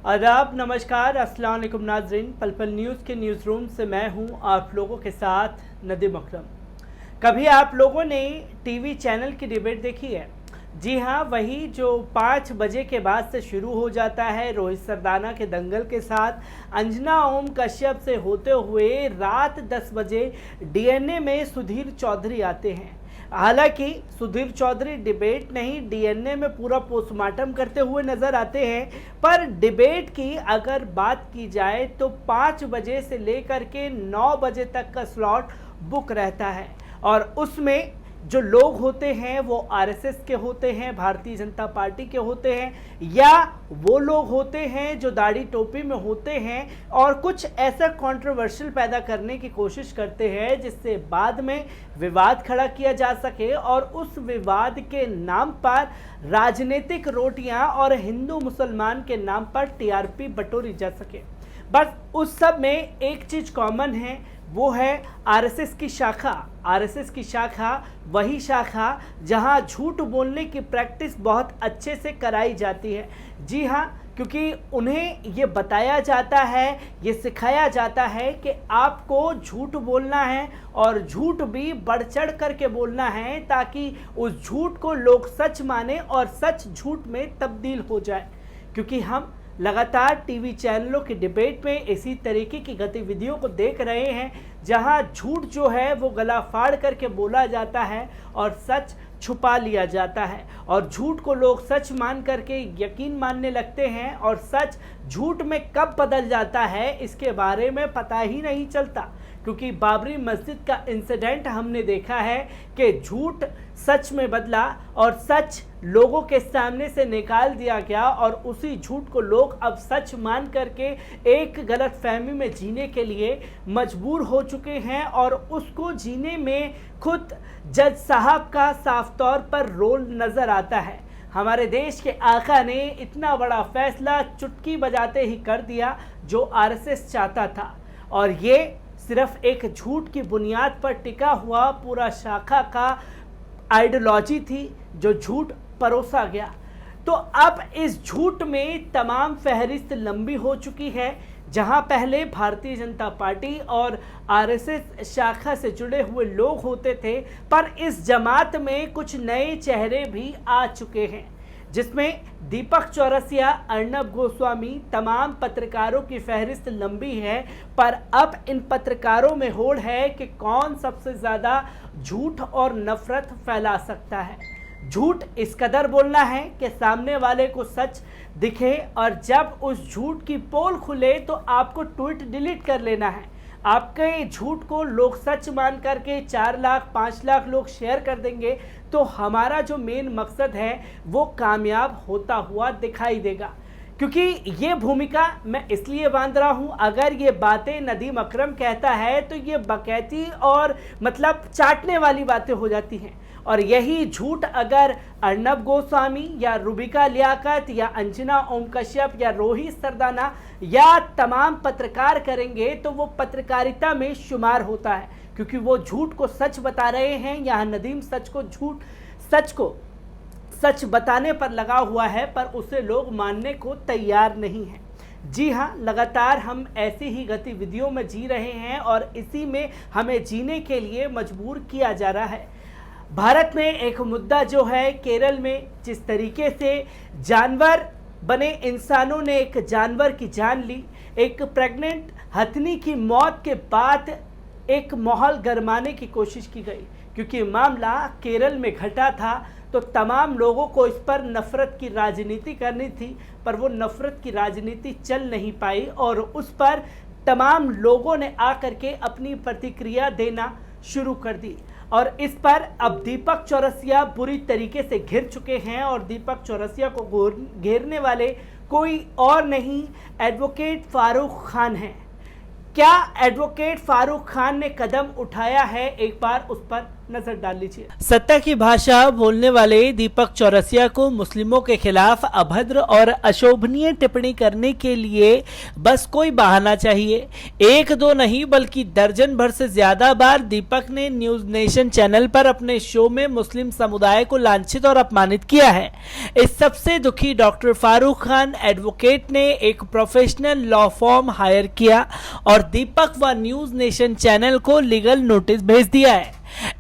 आदाब, नमस्कार, अस्सलाम वालेकुम नाज़रीन। पल पल न्यूज़ के न्यूज़ रूम से मैं हूं आप लोगों के साथ नदीम अकरम। कभी आप लोगों ने टीवी चैनल की डिबेट देखी है? जी हाँ, वही जो 5 बजे के बाद से शुरू हो जाता है रोहित सरदाना के दंगल के साथ अंजना ओम कश्यप से होते हुए रात 10 बजे डीएनए में सुधीर चौधरी आते हैं। हालांकि सुधीर चौधरी डिबेट नहीं, डीएनए में पूरा पोस्टमार्टम करते हुए नजर आते हैं, पर डिबेट की अगर बात की जाए तो 5 बजे से लेकर के 9 बजे तक का स्लॉट बुक रहता है और उसमें जो लोग होते हैं वो आरएसएस के होते हैं, भारतीय जनता पार्टी के होते हैं, या वो लोग होते हैं जो दाढ़ी टोपी में होते हैं और कुछ ऐसा कंट्रोवर्शियल पैदा करने की कोशिश करते हैं जिससे बाद में विवाद खड़ा किया जा सके और उस विवाद के नाम पर राजनीतिक रोटियां और हिंदू मुसलमान के नाम पर टीआरपी बटोरी जा सके। बस उस सब में एक चीज़ कॉमन है, वो है आरएसएस की शाखा। आरएसएस की शाखा वही शाखा जहां झूठ बोलने की प्रैक्टिस बहुत अच्छे से कराई जाती है। जी हाँ, क्योंकि उन्हें ये बताया जाता है, ये सिखाया जाता है कि आपको झूठ बोलना है और झूठ भी बढ़ चढ़ करके बोलना है ताकि उस झूठ को लोग सच माने और सच झूठ में तब्दील हो जाए। क्योंकि हम लगातार टीवी चैनलों की डिबेट में इसी तरीके की गतिविधियों को देख रहे हैं जहां झूठ जो है वो गला फाड़ करके बोला जाता है और सच छुपा लिया जाता है और झूठ को लोग सच मान करके यकीन मानने लगते हैं और सच झूठ में कब बदल जाता है इसके बारे में पता ही नहीं चलता। क्योंकि बाबरी मस्जिद का इंसिडेंट हमने देखा है कि झूठ सच में बदला और सच लोगों के सामने से निकाल दिया गया और उसी झूठ को लोग अब सच मान करके एक गलत फहमी में जीने के लिए मजबूर हो चुके हैं और उसको जीने में खुद जज साहब का साफ तौर पर रोल नज़र आता है। हमारे देश के आका ने इतना बड़ा फैसला चुटकी बजाते ही कर दिया जो आरएसएस चाहता था और ये सिर्फ एक झूठ की बुनियाद पर टिका हुआ पूरा शाखा का आइडियोलॉजी थी जो झूठ परोसा गया। तो अब इस झूठ में तमाम फहरिस्त लंबी हो चुकी है। जहां पहले भारतीय जनता पार्टी और आरएसएस शाखा से जुड़े हुए लोग होते थे, पर इस जमात में कुछ नए चेहरे भी आ चुके हैं जिसमें दीपक चौरसिया, अर्नब गोस्वामी, तमाम पत्रकारों की फहरिस्त लंबी है। पर अब इन पत्रकारों में होड़ है कि कौन सबसे ज़्यादा झूठ और नफरत फैला सकता है। झूठ इस कदर बोलना है कि सामने वाले को सच दिखे और जब उस झूठ की पोल खुले तो आपको ट्वीट डिलीट कर लेना है। आपके झूठ को लोग सच मान करके 4 लाख 5 लाख लोग शेयर कर देंगे तो हमारा जो मेन मकसद है वो कामयाब होता हुआ दिखाई देगा। क्योंकि ये भूमिका मैं इसलिए बांध रहा हूँ, अगर ये बातें नदीम अकरम कहता है तो ये बकैती और मतलब चाटने वाली बातें हो जाती हैं और यही झूठ अगर अर्नब गोस्वामी या रुबिका लियाकत या अंजना ओम कश्यप या रोहित सरदाना या तमाम पत्रकार करेंगे तो वो पत्रकारिता में शुमार होता है, क्योंकि वो झूठ को सच बता रहे हैं। यहाँ नदीम सच को सच बताने पर लगा हुआ है पर उसे लोग मानने को तैयार नहीं हैं। जी हाँ, लगातार हम ऐसी ही गतिविधियों में जी रहे हैं और इसी में हमें जीने के लिए मजबूर किया जा रहा है। भारत में एक मुद्दा जो है, केरल में जिस तरीके से जानवर बने इंसानों ने एक जानवर की जान ली, एक प्रेग्नेंट हथनी की मौत के बाद एक माहौल गरमाने की कोशिश की गई। क्योंकि मामला केरल में घटा था तो तमाम लोगों को इस पर नफ़रत की राजनीति करनी थी, पर वो नफ़रत की राजनीति चल नहीं पाई और उस पर तमाम लोगों ने आकर के अपनी प्रतिक्रिया देना शुरू कर दी और इस पर अब दीपक चौरसिया बुरी तरीके से घिर चुके हैं और दीपक चौरसिया को घेरने वाले कोई और नहीं, एडवोकेट फारूक खान है। क्या एडवोकेट फारूक खान ने कदम उठाया है, एक बार उस पर नजर डाल लीजिए। सत्ता की भाषा बोलने वाले दीपक चौरसिया को मुस्लिमों के खिलाफ अभद्र और अशोभनीय टिप्पणी करने के लिए बस कोई बहाना चाहिए। एक दो नहीं बल्कि दर्जन भर से ज्यादा बार दीपक ने न्यूज नेशन चैनल पर अपने शो में मुस्लिम समुदाय को लांछित और अपमानित किया है। इस सबसे दुखी डॉक्टर फारूक खान एडवोकेट ने एक प्रोफेशनल लॉ फॉर्म हायर किया और दीपक व न्यूज नेशन चैनल को लीगल नोटिस भेज दिया है।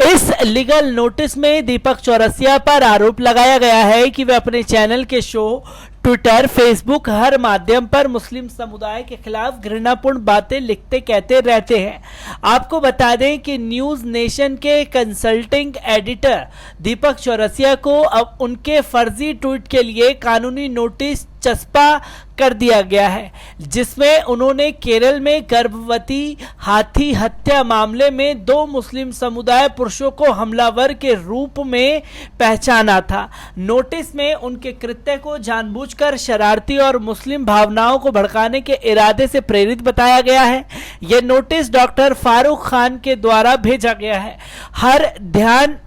इस लीगल नोटिस में दीपक चौरसिया पर आरोप लगाया गया है कि वे अपने चैनल के शो, ट्विटर, फेसबुक हर माध्यम पर मुस्लिम समुदाय के खिलाफ घृणापूर्ण बातें लिखते कहते रहते हैं। आपको बता दें कि न्यूज नेशन के कंसल्टिंग एडिटर दीपक चौरसिया को अब उनके फर्जी ट्वीट के लिए कानूनी नोटिस चस्पा कर दिया गया है, जिसमें उन्होंने केरल में गर्भवती हाथी हत्या मामले में 2 मुस्लिम समुदाय पुरुषों को हमलावर के रूप में पहचाना था। नोटिस में उनके कृत्य को जानबूझकर शरारती और मुस्लिम भावनाओं को भड़काने के इरादे से प्रेरित बताया गया है। यह नोटिस डॉक्टर फारूक खान के द्वारा भेजा गया है।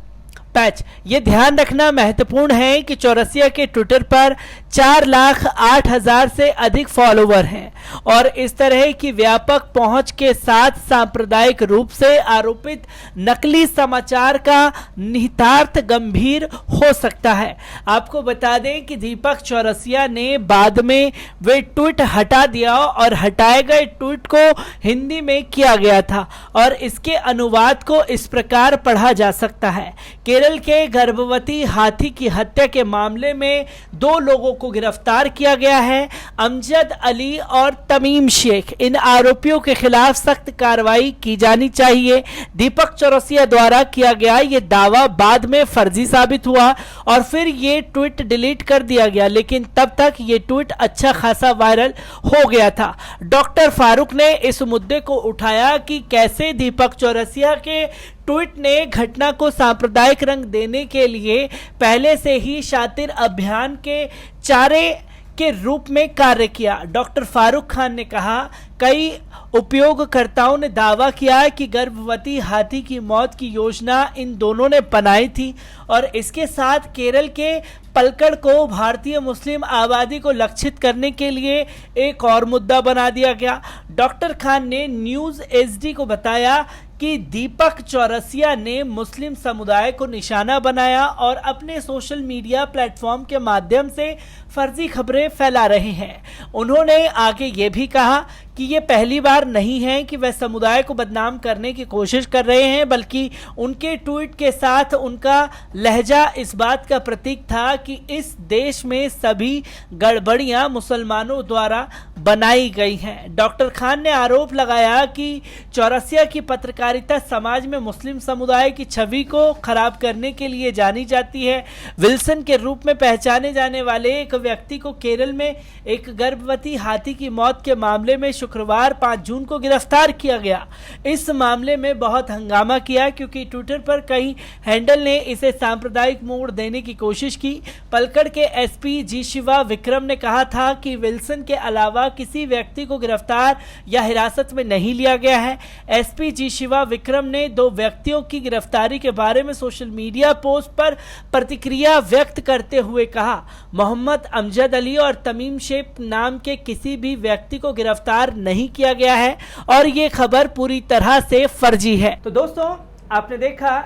ये ध्यान रखना महत्वपूर्ण है कि चौरसिया के ट्विटर पर 4,08,000 से अधिक फॉलोवर हैं और इस तरह की व्यापक पहुंच के साथ सांप्रदायिक रूप से आरोपित नकली समाचार का निहितार्थ गंभीर हो सकता है। आपको बता दें कि दीपक चौरसिया ने बाद में वे ट्वीट हटा दिया और हटाए गए ट्वीट को हिंदी में किया गया था और इसके अनुवाद को इस प्रकार पढ़ा जा सकता है। केरल के गर्भवती हाथी की हत्या के मामले में 2 लोगों को गिरफ्तार किया गया है, अमजद अली और तमीम शेख। इन आरोपियों के खिलाफ सख्त कार्रवाई की जानी चाहिए। दीपक चौरसिया द्वारा किया गया यह दावा बाद में फर्जी साबित हुआ और फिर ये ट्वीट डिलीट कर दिया गया, लेकिन तब तक ये ट्वीट अच्छा खासा वायरल हो गया था। डॉक्टर फारूक ने इस मुद्दे को उठाया कि कैसे दीपक चौरसिया के ट्वीट ने घटना को सांप्रदायिक रंग देने के लिए पहले से ही शातिर अभियान के चारे के रूप में कार्य किया। डॉक्टर फारूक खान ने कहा, कई उपयोगकर्ताओं ने दावा किया कि गर्भवती हाथी की मौत की योजना इन दोनों ने बनाई थी और इसके साथ केरल के पलक्कड़ को भारतीय मुस्लिम आबादी को लक्षित करने के लिए एक और मुद्दा बना दिया गया। डॉक्टर खान ने न्यूज़ एचडी को बताया कि दीपक चौरसिया ने मुस्लिम समुदाय को निशाना बनाया और अपने सोशल मीडिया प्लेटफॉर्म के माध्यम से फर्जी खबरें फैला रहे हैं। उन्होंने आगे ये भी कहा कि ये पहली बार नहीं है कि वह समुदाय को बदनाम करने की कोशिश कर रहे हैं, बल्कि उनके ट्वीट के साथ उनका लहजा इस बात का प्रतीक था कि इस देश में सभी गड़बड़ियां मुसलमानों द्वारा बनाई गई हैं। डॉक्टर खान ने आरोप लगाया कि चौरसिया की पत्रकारिता समाज में मुस्लिम समुदाय की छवि को खराब करने के लिए जानी जाती है। विल्सन के रूप में पहचाने जाने वाले एक व्यक्ति को केरल में एक गर्भवती हाथी की मौत के मामले में शुक्रवार 5 जून को गिरफ्तार किया गया। इस मामले में बहुत हंगामा किया क्योंकि ट्विटर पर कई हैंडल ने इसे सांप्रदायिक मोड़ देने की कोशिश की। पलक्कड़ के एसपी जी शिवा विक्रम ने कहा था कि विल्सन के अलावा किसी व्यक्ति को गिरफ्तार या हिरासत में नहीं लिया गया है। एसपी जी शिवा विक्रम ने 2 व्यक्तियों की गिरफ्तारी के बारे में सोशल मीडिया पोस्ट पर प्रतिक्रिया व्यक्त करते हुए कहा, मोहम्मद अमजद अली और तमीम शेख नाम के किसी भी व्यक्ति को गिरफ्तार नहीं किया गया है और ये खबर पूरी तरह से फर्जी है। तो दोस्तों, आपने देखा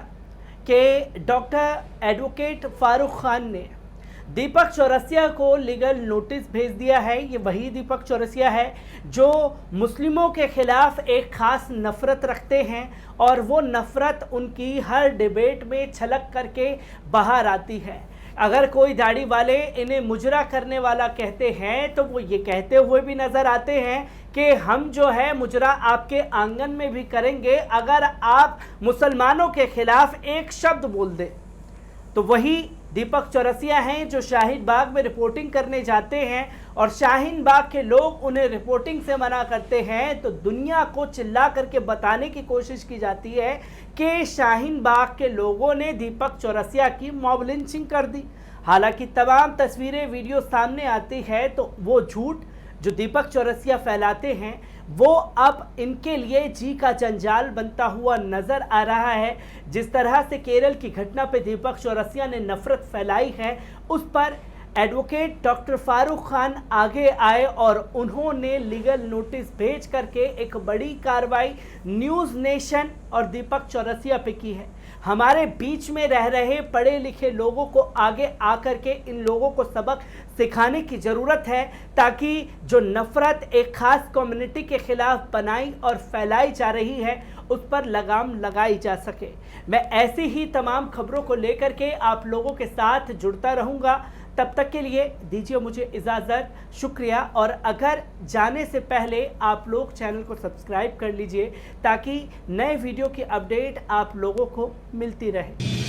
कि डॉक्टर एडवोकेट फारूक खान ने दीपक चौरसिया को लीगल नोटिस भेज दिया है। ये वही दीपक चौरसिया है जो मुस्लिमों के खिलाफ एक खास नफरत रखते हैं और वो नफरत उनकी हर डिबेट में छलक करके बाहर आती है। अगर कोई दाढ़ी वाले इन्हें मुजरा करने वाला कहते हैं तो वो ये कहते हुए भी नज़र आते हैं कि हम जो है मुजरा आपके आंगन में भी करेंगे अगर आप मुसलमानों के खिलाफ एक शब्द बोल दें। तो वही दीपक चौरसिया हैं जो शाहीन बाग में रिपोर्टिंग करने जाते हैं और शाहीन बाग के लोग उन्हें रिपोर्टिंग से मना करते हैं तो दुनिया को चिल्ला करके बताने की कोशिश की जाती है कि शाहीन बाग के लोगों ने दीपक चौरसिया की मॉब लिंचिंग कर दी। हालांकि तमाम तस्वीरें वीडियो सामने आती है तो वो झूठ जो दीपक चौरसिया फैलाते हैं वो अब इनके लिए जी का जंजाल बनता हुआ नजर आ रहा है। जिस तरह से केरल की घटना पे दीपक चौरसिया ने नफरत फैलाई है, उस पर एडवोकेट डॉक्टर फारूक खान आगे आए और उन्होंने लीगल नोटिस भेज करके एक बड़ी कार्रवाई न्यूज़ नेशन और दीपक चौरसिया पे की है। हमारे बीच में रह रहे पढ़े लिखे लोगों को आगे आकर के इन लोगों को सबक सिखाने की ज़रूरत है, ताकि जो नफ़रत एक ख़ास कम्युनिटी के ख़िलाफ़ बनाई और फैलाई जा रही है उस पर लगाम लगाई जा सके। मैं ऐसी ही तमाम खबरों को लेकर के आप लोगों के साथ जुड़ता रहूँगा। तब तक के लिए दीजिए मुझे इजाज़त। शुक्रिया। और अगर जाने से पहले आप लोग चैनल को सब्सक्राइब कर लीजिए, ताकि नए वीडियो की अपडेट आप लोगों को मिलती रहे।